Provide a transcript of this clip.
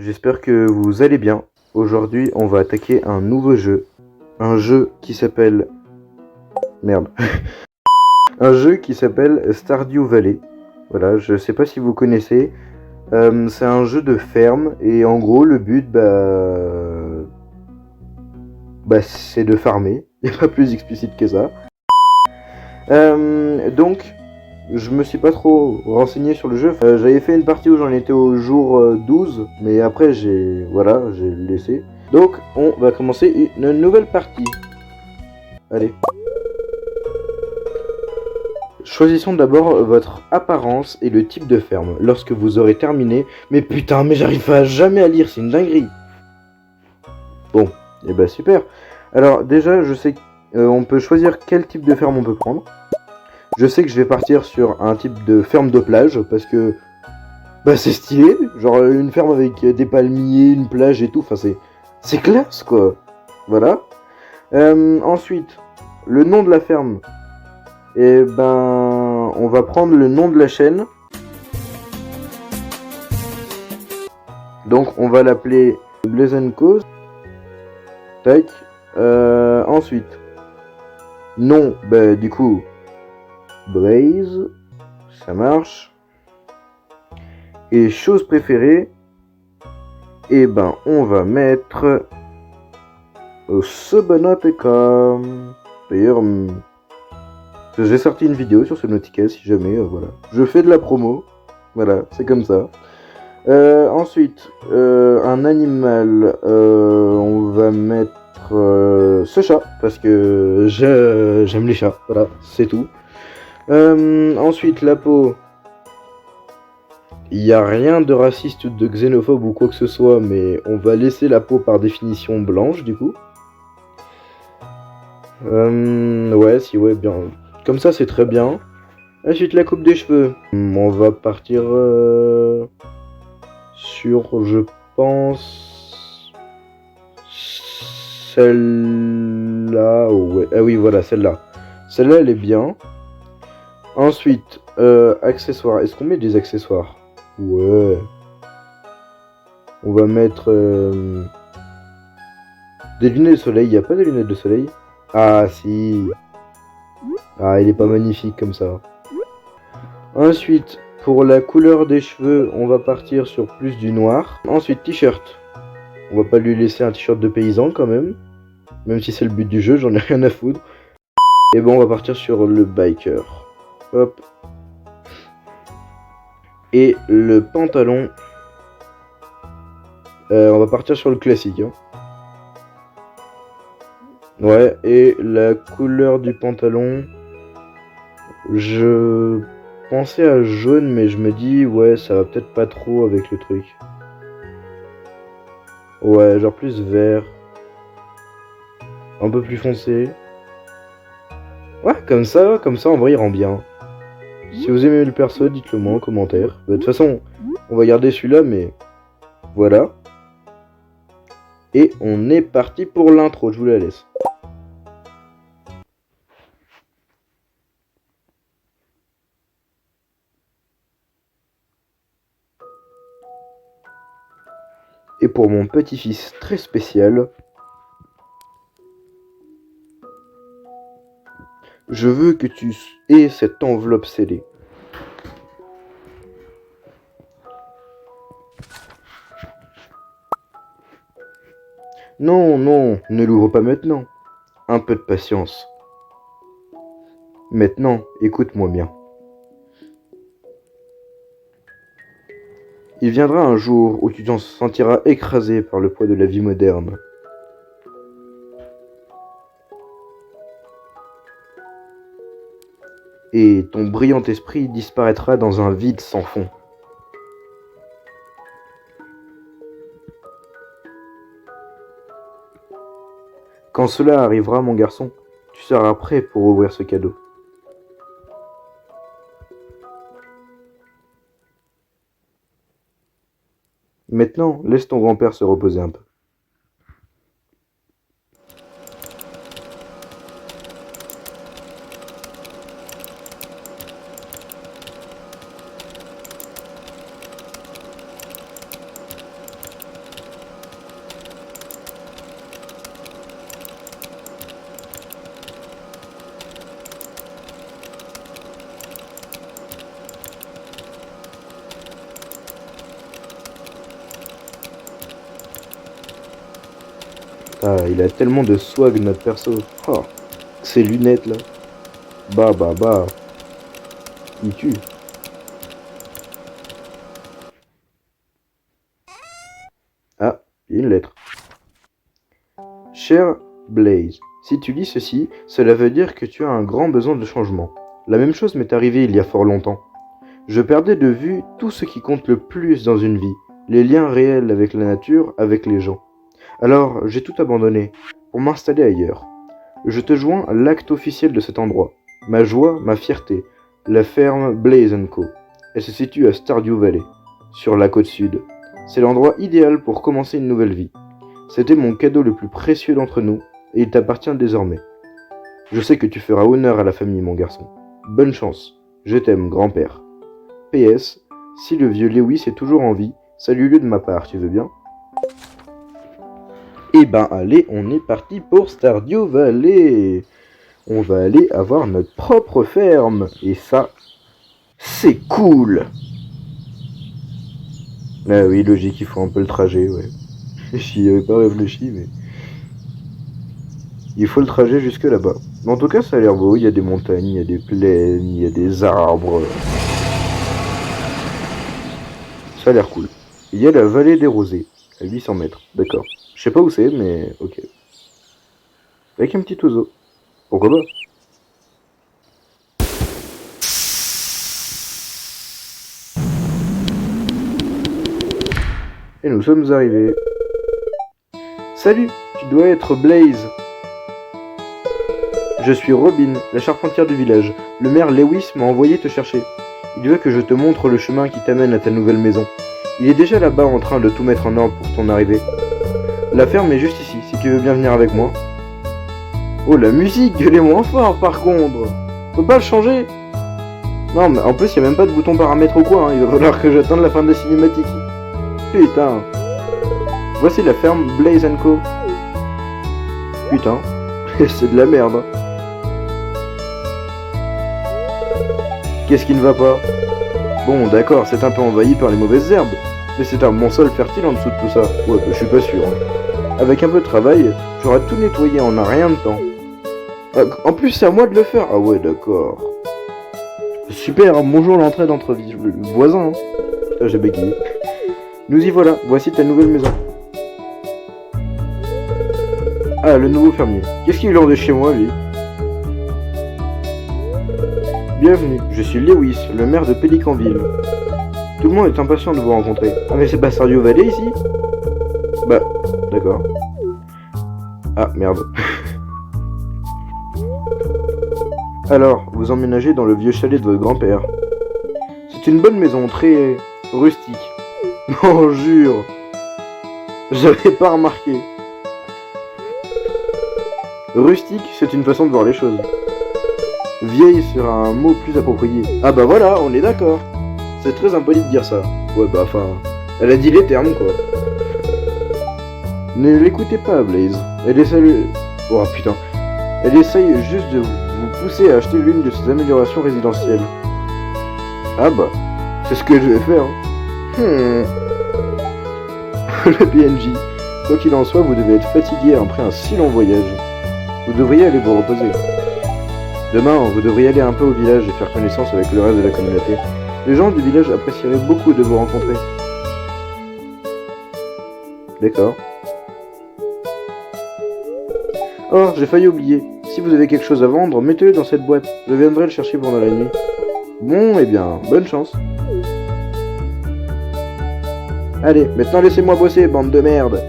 J'espère que vous allez bien. Aujourd'hui, on va attaquer un nouveau jeu. Un jeu qui s'appelle... Merde. Un jeu qui s'appelle Stardew Valley. Voilà, je sais pas si vous connaissez. C'est un jeu de ferme et en gros, le but, c'est de farmer. Il n'y a pas plus explicite que ça. Donc, je me suis pas trop renseigné sur le jeu. J'avais fait une partie où j'en étais au jour 12, mais après j'ai laissé. Donc on va commencer une nouvelle partie. Allez. Choisissons d'abord votre apparence et le type de ferme. Lorsque vous aurez terminé... Mais putain, mais j'arrive pas jamais à lire, c'est une dinguerie. Bon, et bah super. Alors déjà, je sais qu'on peut choisir quel type de ferme on peut prendre. Je sais que je vais partir sur un type de ferme de plage parce que c'est stylé, genre une ferme avec des palmiers, une plage et tout, enfin c'est classe quoi. Voilà. Ensuite, le nom de la ferme. Et on va prendre le nom de la chaîne. Donc on va l'appeler Blaze & Cause. Tac. Ensuite, nom, du coup Blaze, ça marche. Et chose préférée, on va mettre Subnautica. D'ailleurs, j'ai sorti une vidéo sur Subnautica si jamais, voilà. Je fais de la promo, voilà, c'est comme ça. Ensuite, un animal, on va mettre ce chat, parce que j'aime les chats, voilà, c'est tout. Ensuite, la peau. Il n'y a rien de raciste, de xénophobe ou quoi que ce soit, mais on va laisser la peau par définition blanche, du coup. Ouais, bien. Comme ça, c'est très bien. Ensuite, la coupe des cheveux. On va partir sur, je pense... Celle-là... ouais. Ah oui, voilà, celle-là. Celle-là, elle est bien. Ensuite, accessoires. Est-ce qu'on met des accessoires ? Ouais. On va mettre des lunettes de soleil. Il n'y a pas de lunettes de soleil? Ah si. Ah, il est pas magnifique comme ça. Ensuite, pour la couleur des cheveux, on va partir sur plus du noir. Ensuite, t-shirt. On va pas lui laisser un t-shirt de paysan quand même. Même si c'est le but du jeu, j'en ai rien à foutre. Et on va partir sur le biker. Hop. Et le pantalon, on va partir sur le classique. Hein. Ouais, et la couleur du pantalon, je pensais à jaune, mais je me dis, ouais, ça va peut-être pas trop avec le truc. Ouais, genre plus vert. Un peu plus foncé. Ouais, comme ça, en vrai, il rend bien. Si vous aimez le perso, dites-le moi en commentaire. De toute façon, on va garder celui-là, mais voilà. Et on est parti pour l'intro, je vous la laisse. Et pour mon petit-fils très spécial, je veux que tu aies cette enveloppe scellée. Non, non, ne l'ouvre pas maintenant. Un peu de patience. Maintenant, écoute-moi bien. Il viendra un jour où tu t'en sentiras écrasé par le poids de la vie moderne. Et ton brillant esprit disparaîtra dans un vide sans fond. Quand cela arrivera, mon garçon, tu seras prêt pour ouvrir ce cadeau. Maintenant, laisse ton grand-père se reposer un peu. Ah, il a tellement de swag, notre perso. Oh, ces lunettes, là. Bah. Il tue. Ah, il y a une lettre. Cher Blaze, si tu lis ceci, cela veut dire que tu as un grand besoin de changement. La même chose m'est arrivée il y a fort longtemps. Je perdais de vue tout ce qui compte le plus dans une vie, les liens réels avec la nature, avec les gens. Alors, j'ai tout abandonné, pour m'installer ailleurs. Je te joins à l'acte officiel de cet endroit. Ma joie, ma fierté, la ferme Blaze & Co. Elle se situe à Stardew Valley, sur la côte sud. C'est l'endroit idéal pour commencer une nouvelle vie. C'était mon cadeau le plus précieux d'entre nous, et il t'appartient désormais. Je sais que tu feras honneur à la famille, mon garçon. Bonne chance. Je t'aime, grand-père. PS, si le vieux Lewis est toujours en vie, salue-le de ma part, tu veux bien? Eh ben allez, on est parti pour Stardew Valley. On va aller avoir notre propre ferme. Et ça, c'est cool. Ah oui, logique, il faut un peu le trajet, ouais. J'y avais pas réfléchi, mais... Il faut le trajet jusque là-bas. Mais en tout cas, ça a l'air beau. Il y a des montagnes, il y a des plaines, il y a des arbres. Ça a l'air cool. Il y a la vallée des rosés, à 800 mètres. D'accord. Je sais pas où c'est, mais ok. Avec un petit oiseau. Pourquoi pas? Et nous sommes arrivés. Salut, tu dois être Blaze. Je suis Robin, la charpentière du village. Le maire Lewis m'a envoyé te chercher. Il veut que je te montre le chemin qui t'amène à ta nouvelle maison. Il est déjà là-bas en train de tout mettre en ordre pour ton arrivée. La ferme est juste ici, si tu veux bien venir avec moi. Oh, la musique, elle est moins fort par contre. Faut pas le changer. Non, mais en plus, il n'y a même pas de bouton paramètre ou quoi. Hein. Il va falloir que j'attende la fin de la cinématique. Putain. Voici la ferme Blaze & Co. Putain. C'est de la merde. Qu'est-ce qui ne va pas? Bon, d'accord, c'est un peu envahi par les mauvaises herbes. Mais c'est un bon sol fertile en dessous de tout ça. Ouais, bah, je suis pas sûr. Hein. Avec un peu de travail, j'aurai tout nettoyé en un rien de temps. En plus, c'est à moi de le faire. Ah ouais, d'accord. Super, hein, bonjour l'entraide entre voisins. Hein. Putain, j'ai bégayé. Nous y voilà, voici ta nouvelle maison. Ah, le nouveau fermier. Qu'est-ce qu'il en de chez moi, lui? Bienvenue, je suis Lewis, le maire de Pélicanville. Tout le monde est impatient de vous rencontrer. Ah, mais c'est pas Stardew Valley ici? Bah, d'accord. Ah, merde. Alors, vous emménagez dans le vieux chalet de votre grand-père. C'est une bonne maison, très rustique. Non, jure. J'avais pas remarqué. Rustique, c'est une façon de voir les choses. Vieille sera un mot plus approprié. Ah bah voilà, on est d'accord. C'est très impoli de dire ça. Ouais bah enfin, elle a dit les termes quoi. Ne l'écoutez pas Blaze. Elle essaye... Oh putain. Elle essaye juste de vous pousser à acheter l'une de ses améliorations résidentielles. Ah bah, c'est ce que je vais faire. Le PNJ. Quoi qu'il en soit, vous devez être fatigué après un si long voyage. Vous devriez aller vous reposer. Demain, vous devriez aller un peu au village et faire connaissance avec le reste de la communauté. Les gens du village apprécieraient beaucoup de vous rencontrer. D'accord. Oh, j'ai failli oublier. Si vous avez quelque chose à vendre, mettez-le dans cette boîte. Je viendrai le chercher pendant la nuit. Bon, eh bien, bonne chance. Allez, maintenant laissez-moi bosser, bande de merde.